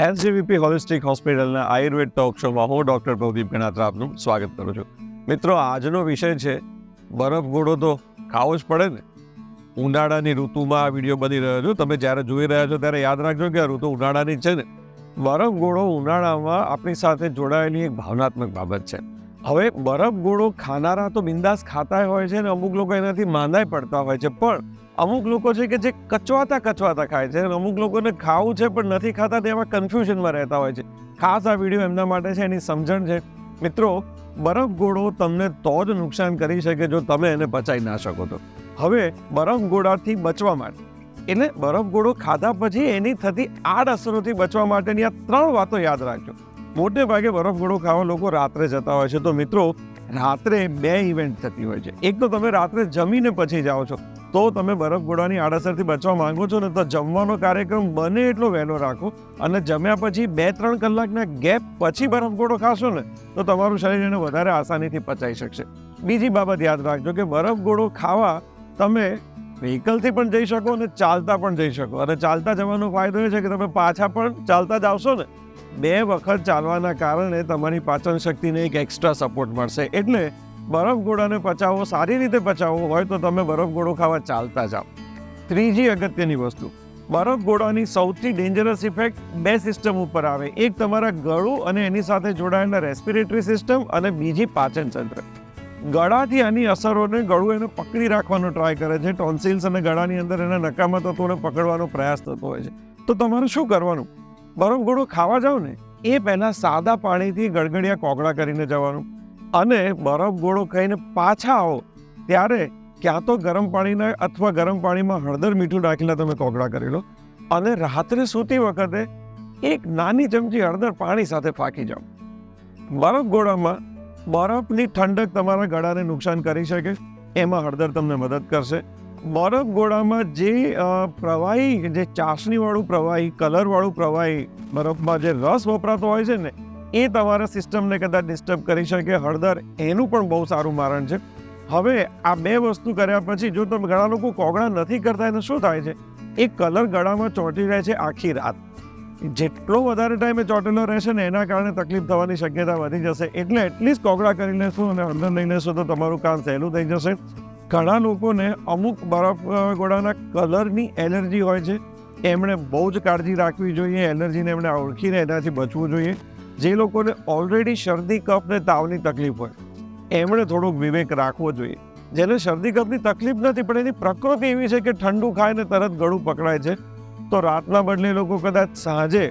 એલજીવીપી holistic હોસ્પિટલના Ayurveda talk શોમાં હું ડૉક્ટર પ્રદીપ ગણાત્રા આપનું સ્વાગત કરું છું. મિત્રો, આજનો વિષય છે બરફ ગોળો તો ખાવો જ પડે ને. ઉનાળાની ઋતુમાં આ વિડીયો બની રહ્યો છો. તમે જ્યારે જોઈ રહ્યા છો ત્યારે યાદ રાખજો કે આ ઋતુ ઉનાળાની જ છે ને. બરફ ગોળો ઉનાળામાં આપણી સાથે જોડાયેલી એક ભાવનાત્મક બાબત છે. હવે બરફ ગોળો ખાનારા તો બિંદાસ ખાતા હોય છે ને અમુક લોકો એનાથી માંદાય પડતા હોય છે, પણ અમુક લોકો છે કે જે કચવાતા ખાય છે અને અમુક લોકોને ખાવું છે પણ નથી ખાતા, તેમાં કન્ફ્યુઝનમાં રહેતા હોય છે. ખાસ આ વિડીયો એમના માટે છે, એની સમજણ છે. મિત્રો, બરફ ગોળો તમને તો જ નુકસાન કરી શકે જો તમે એને પચાવી ના શકો તો. હવે બરફ ગોળાથી બચવા માટે, એટલે બરફ ગોળો ખાધા પછી એની થતી આડઅસરોથી બચવા માટેની આ 3 વાતો યાદ રાખજો. મોટે ભાગે બરફ ગોળો ખાવા લોકો રાત્રે જતા હોય છે, તો મિત્રો રાત્રે 2 ઇવેન્ટ થતી હોય છે. એક તો તમે રાત્રે જમીને પછી જાઓ છો, તો તમે બરફ ગોળાની આડઅસરથી બચવા માંગો છો ને, તો જમવાનો કાર્યક્રમ બને એટલો વહેલો રાખો અને જમ્યા પછી 2-3 કલાકના ગેપ પછી બરફ ગોળો ખાશો ને, તો તમારું શરીર એને વધારે આસાનીથી પચાવી શકશે. બીજી બાબત યાદ રાખજો કે બરફ ગોળો ખાવા તમે વ્હીકલથી પણ જઈ શકો અને ચાલતા પણ જઈ શકો. અને ચાલતા જવાનો ફાયદો એ છે કે તમે પાછા પણ ચાલતા જ આવશો ને. 2 વખત ચાલવાના કારણે તમારી પાચન શક્તિને એક એક્સ્ટ્રા સપોર્ટ મળશે. એટલે બરફ ગોળાને પચાવો, સારી રીતે પચાવવો હોય તો તમે બરફ ગોળો ખાવા ચાલતા જાઓ. ત્રીજી અગત્યની વસ્તુ, બરફ ગોળાની સૌથી ડેન્જરસ ઇફેક્ટ 2 સિસ્ટમ ઉપર આવે. એક તમારા ગળું અને એની સાથે જોડાયેલા રેસ્પિરેટરી સિસ્ટમ, અને બીજી પાચન તંત્ર. ગળાથી આની અસરોને ગળું એને પકડી રાખવાનો ટ્રાય કરે છે. ટોન્સિલ્સ અને ગળાની અંદર એના નકામા તત્વોને પકડવાનો પ્રયાસ થતો હોય છે. તો તમારે શું કરવાનું? બરફ ગોળો ખાવા જાઓ ને એ પહેલાં સાદા પાણીથી ગળગળિયા કોગળા કરીને જવાનું, અને બરફ ગોળો ખાઈને પાછા આવો ત્યારે ક્યાં તો ગરમ પાણીના અથવા ગરમ પાણીમાં હળદર મીઠું નાખીને તમે કોગળા કરી લો, અને રાત્રે સૂતી વખતે એક નાની ચમચી હળદર પાણી સાથે ફાંકી જાઓ. બરફ ગોળામાં બરફની ઠંડક તમારા ગળાને નુકસાન કરી શકે, એમાં હળદર તમને મદદ કરશે. બરફ ગોળામાં જે પ્રવાહી, જે ચાસણીવાળું પ્રવાહી, કલરવાળું પ્રવાહી, બરફમાં જે રસ વપરાતો હોય છે ને, એ તમારા સિસ્ટમને કદાચ ડિસ્ટર્બ કરી શકે. હળદર એનું પણ બહુ સારું મારણ છે. હવે આ 2 વસ્તુ કર્યા પછી જો તમે, ઘણા લોકો કોગળા નથી કરતા, એને શું થાય છે, એ કલર ગળામાં ચોંટી રહે છે આખી રાત. જેટલો વધારે ટાઈમે ચોંટેલો રહેશે ને એના કારણે તકલીફ થવાની શક્યતા વધી જશે. એટલે એટલીસ્ટ કોગળા કરી લેશો અને હળદર લઈ લેશો તો તમારું કામ સહેલું થઈ જશે. ઘણા લોકોને અમુક બરફ ગોળાના કલરની એલર્જી હોય છે, એમણે બહુ જ કાળજી રાખવી જોઈએ. એલર્જીને એમણે ઓળખીને એનાથી બચવું જોઈએ. જે લોકોને ઓલરેડી શરદી કફ ને તાવની તકલીફ હોય એમણે થોડોક વિવેક રાખવો જોઈએ. જેને શરદી કફની તકલીફ નથી પણ એની પ્રકૃતિ એવી છે કે ઠંડુ ખાય ને તરત ગળું પકડાય છે, તો રાતના બદલે લોકો કદાચ સાંજે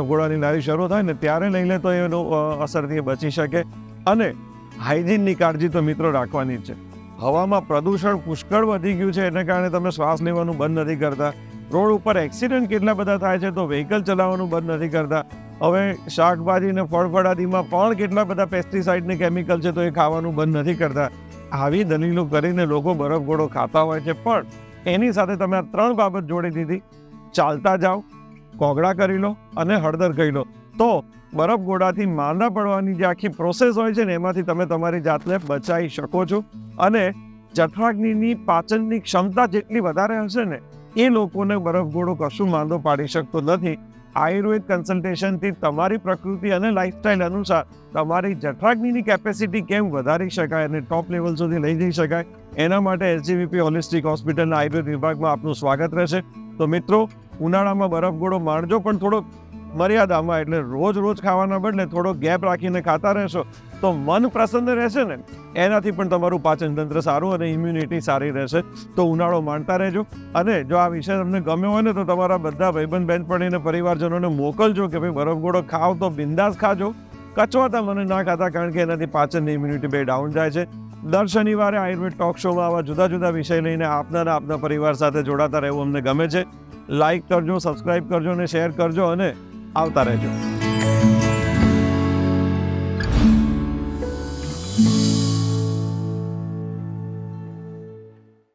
ગોળાની લારી શરૂ થાય ને ત્યારે લઈ લે તો એનો અસરથી બચી શકે. અને હાઇજીનની કાળજી તો મિત્રો રાખવાની જ છે. હવામાં પ્રદૂષણ પુષ્કળ વધી ગયું છે, એને કારણે તમે શ્વાસ લેવાનું બંધ નથી કરતા. રોડ ઉપર એક્સિડન્ટ કેટલા બધા થાય છે, તો વ્હીકલ ચલાવવાનું બંધ નથી કરતા. હવે શાકભાજી ને ફળફળાદીમાં પણ કેટલા બધા પેસ્ટિસાઇડ ને કેમિકલ છે, તો એ ખાવાનું બંધ નથી કરતા. આવી દલીલો કરીને લોકો બરફ ગોળો ખાતા હોય છે, પણ એની સાથે તમે આ 3 બાબત જોડી દીધી. ચાલતા જાઓ, કોગળા કરી લો અને હળદર ખાઈ લો, તો બરફ ગોળાથી માંદા પડવાની જે આખી પ્રોસેસ હોય છે ને એમાંથી તમે તમારી જાતને બચાવી શકો છો. અને જઠરાગ્નિની પાચનની ક્ષમતા જેટલી વધારે હશે ને, એ લોકોને બરફ ગોળો કશું માંદો પાડી શકતો નથી. આયુર્વેદ કન્સલ્ટેશનથી તમારી પ્રકૃતિ અને લાઇફસ્ટાઇલ અનુસાર તમારી જઠરાગ્નિની કેપેસિટી કેમ વધારી શકાય અને ટોપ લેવલ સુધી લઈ જઈ શકાય, એના માટે એલજીવીપી હોલિસ્ટિક હોસ્પિટલના આયુર્વેદ વિભાગમાં આપનું સ્વાગત રહેશે. તો મિત્રો, ઉનાળામાં બરફ ગોળો માણજો, પણ થોડોક મર્યાદામાં. એટલે રોજ ખાવાના બદલે થોડો ગેપ રાખીને ખાતા રહેશો તો મન પ્રસન્ન રહેશે ને, એનાથી પણ તમારું પાચન તંત્ર સારું અને ઇમ્યુનિટી સારી રહેશે. તો ઉનાળો માણતા રહેજો. અને જો આ વિષય તમને ગમ્યો હોય ને તો તમારા બધા ભાઈબંધ બહેનપણીને પરિવારજનોને મોકલજો કે ભાઈ બરફ ગોળો ખાઓ તો બિંદાસ ખાજો, કચવાતા મને ના ખાતા, કારણ કે એનાથી પાચનની ઇમ્યુનિટી 2 ડાઉન જાય છે. દર શનિવારે આયુર્વેદ ટોક શોમાં આવા જુદા જુદા વિષય લઈને આપના પરિવાર સાથે જોડાતા રહેવું અમને ગમે છે. લાઇક કરજો, સબસ્ક્રાઇબ કરજો અને શેર કરજો, અને આવતા રહેજો.